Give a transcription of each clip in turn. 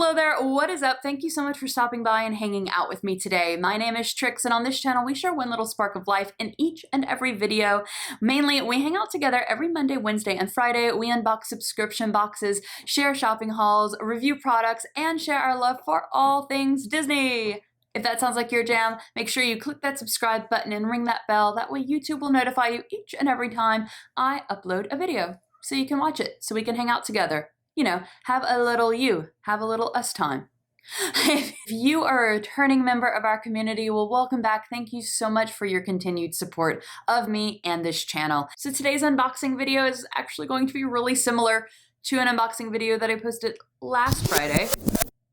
Hello there, what is up? Thank you so much for stopping by and hanging out with me today. My name is Trix, and on this channel we share one little spark of life in each and every video. Mainly, we hang out together every Monday, Wednesday, and Friday. We unbox subscription boxes, share shopping hauls, review products, and share our love for all things Disney. If that sounds like your jam, make sure you click that subscribe button and ring that bell. That way YouTube will notify you each and every time I upload a video, so you can watch it, so we can hang out together. You know, have a little you, have a little us time. If you are a returning member of our community, well, welcome back. Thank you so much for your continued support of me and this channel. So today's unboxing video is actually going to be really similar to an unboxing video that I posted last Friday.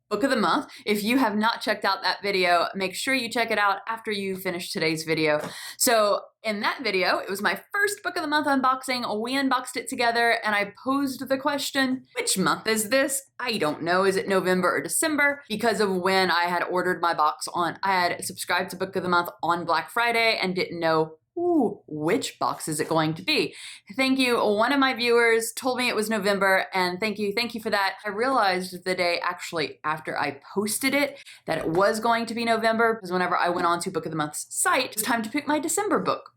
Book of the month. If you have not checked out that video, make sure you check it out after you finish today's video. So in that video, it was my first book of the month unboxing. We unboxed it together and I posed the question, which month is this? I don't know. Is it November or December? Because of when I had ordered my box I had subscribed to Book of the Month on Black Friday and didn't know which box is it going to be? Thank you. One of my viewers told me it was November, and thank you for that. I realized the day actually after I posted it that it was going to be November, because whenever I went on to Book of the Month's site, it was time to pick my December book.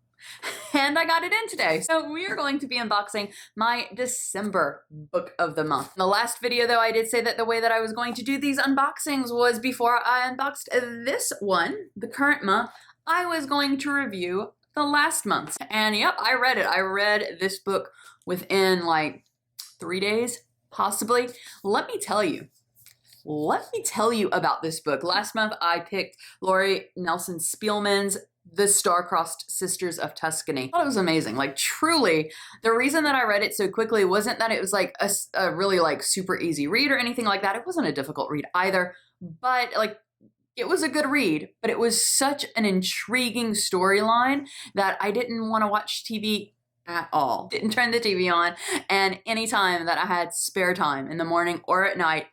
And I got it in today. So we are going to be unboxing my December book of the month. In the last video though, I did say that the way that I was going to do these unboxings was before I unboxed this one, the current month, I was going to review the last month. And yep, I read it. I read this book within like 3 days, possibly. Let me tell you about this book. Last month, I picked Laurie Nelson Spielman's The Star-Crossed Sisters of Tuscany. I thought it was amazing. Like truly, the reason that I read it so quickly wasn't that it was like a really like super easy read or anything like that. It wasn't a difficult read either, but like it was a good read, but it was such an intriguing storyline that I didn't want to watch TV at all. Didn't turn the TV on, and anytime that I had spare time in the morning or at night,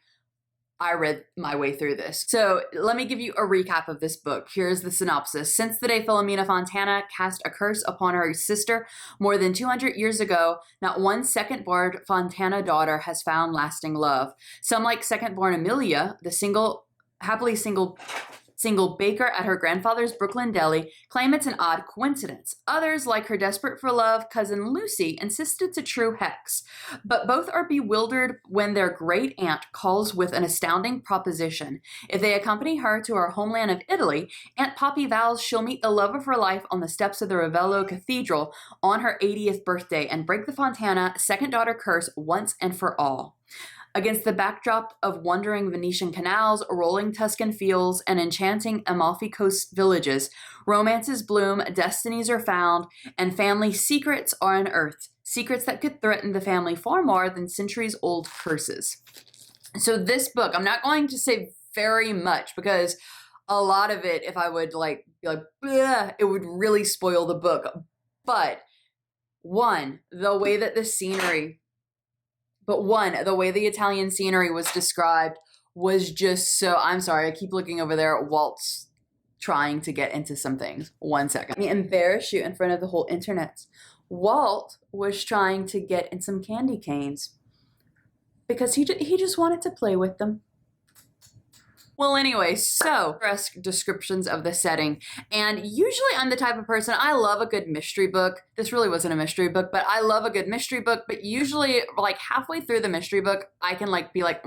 I read my way through this. So let me give you a recap of this book. Here's the synopsis. Since the day Philomena Fontana cast a curse upon her sister more than 200 years ago, not one second-born Fontana daughter has found lasting love. Some, like second-born Amelia, the happily single baker at her grandfather's Brooklyn deli, claim it's an odd coincidence. Others, like her desperate for love cousin Lucy, insist it's a true hex. But both are bewildered when their great aunt calls with an astounding proposition. If they accompany her to her homeland of Italy, Aunt Poppy vows she'll meet the love of her life on the steps of the Ravello Cathedral on her 80th birthday and break the Fontana second daughter curse once and for all. Against the backdrop of wandering Venetian canals, rolling Tuscan fields, and enchanting Amalfi Coast villages, romances bloom, destinies are found, and family secrets are unearthed. Secrets that could threaten the family far more than centuries-old curses. So this book, I'm not going to say very much because a lot of it, if I would be like, bleh, it would really spoil the book. But the way the Italian scenery was described was just so, I'm sorry, I keep looking over there at Walt's trying to get into some things. 1 second. Let me embarrass you in front of the whole internet. Walt was trying to get in some candy canes because he just wanted to play with them. Well, anyway, so descriptions of the setting. And usually I'm the type of person, I love a good mystery book. This really wasn't a mystery book, but I love a good mystery book. But usually like halfway through the mystery book, I can be like,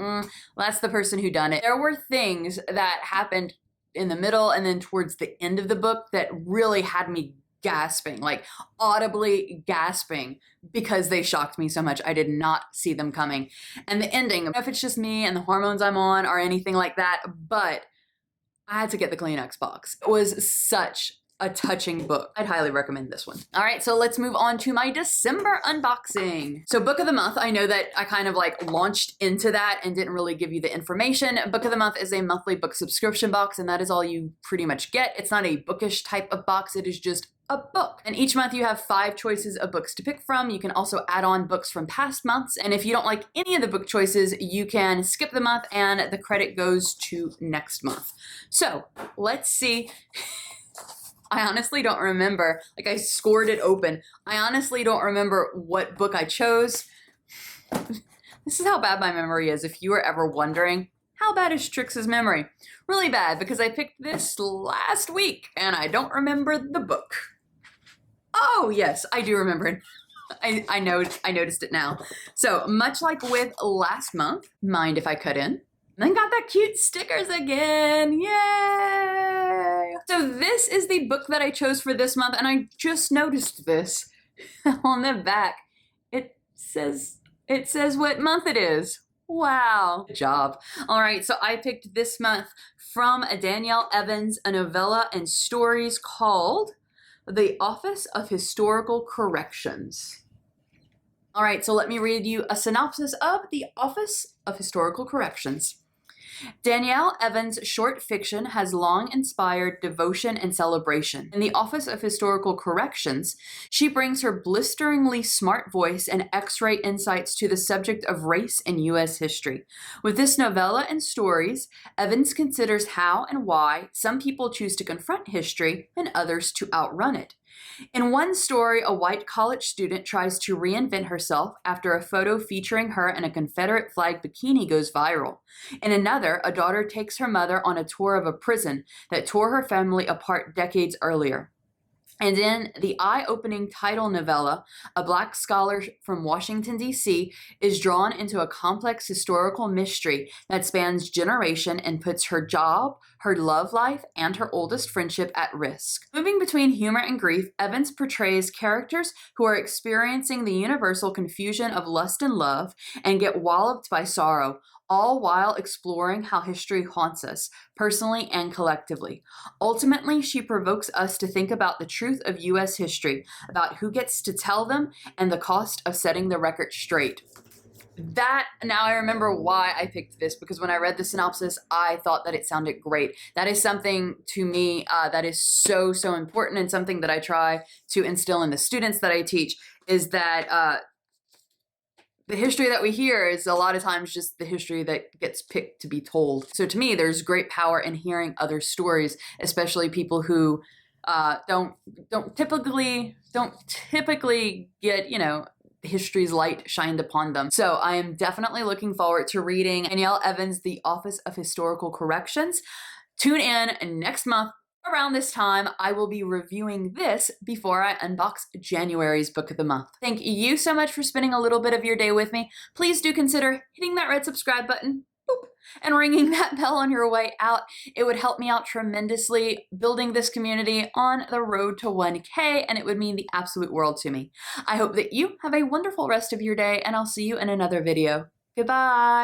that's the person who done it. There were things that happened in the middle and then towards the end of the book that really had me gasping, like audibly gasping, because they shocked me so much. I did not see them coming. And the ending, I don't know if it's just me and the hormones I'm on or anything like that, but I had to get the Kleenex box. It was such a touching book. I'd highly recommend this one. All right, so let's move on to my December unboxing. So book of the month, I know that I kind of launched into that and didn't really give you the information. Book of the month is a monthly book subscription box, and that is all you pretty much get. It's not a bookish type of box. It is just a book. And each month you have 5 choices of books to pick from. You can also add on books from past months. And if you don't like any of the book choices, you can skip the month and the credit goes to next month. So let's see. I honestly don't remember. I scored it open. I honestly don't remember what book I chose. This is how bad my memory is. If you were ever wondering How bad is Trix's memory? Really bad, because I picked this last week and I don't remember the book. Oh yes, I do remember it. I noticed it now. So much like with last month, mind if I cut in? Then got that cute stickers again, yay! So this is the book that I chose for this month, and I just noticed this on the back. It says what month it is. Wow, good job. All right, so I picked this month from Danielle Evans, a novella and stories called The Office of Historical Corrections. All right, so let me read you a synopsis of The Office of Historical Corrections. Danielle Evans' short fiction has long inspired devotion and celebration. In the Office of Historical Corrections, she brings her blisteringly smart voice and X-ray insights to the subject of race in U.S. history. With this novella and stories, Evans considers how and why some people choose to confront history and others to outrun it. In one story, a white college student tries to reinvent herself after a photo featuring her in a Confederate flag bikini goes viral. In another, a daughter takes her mother on a tour of a prison that tore her family apart decades earlier. And in the eye-opening title novella, a Black scholar from Washington, D.C. is drawn into a complex historical mystery that spans generation and puts her job, her love life, and her oldest friendship at risk. Moving between humor and grief, Evans portrays characters who are experiencing the universal confusion of lust and love and get walloped by sorrow, all while exploring how history haunts us, personally and collectively. Ultimately, she provokes us to think about the truth of U.S. history, about who gets to tell them, and the cost of setting the record straight. Now I remember why I picked this, because when I read the synopsis, I thought that it sounded great. That is something to me that is so important, and something that I try to instill in the students that I teach, is that the history that we hear is a lot of times just the history that gets picked to be told. So to me, there's great power in hearing other stories, especially people who don't typically get, history's light shined upon them. So I am definitely looking forward to reading Danielle Evans' The Office of Historical Corrections. Tune in next month. Around this time, I will be reviewing this before I unbox January's book of the month. Thank you so much for spending a little bit of your day with me. Please do consider hitting that red subscribe button, boop, and ringing that bell on your way out. It would help me out tremendously building this community on the road to 1K, and it would mean the absolute world to me. I hope that you have a wonderful rest of your day, and I'll see you in another video. Goodbye.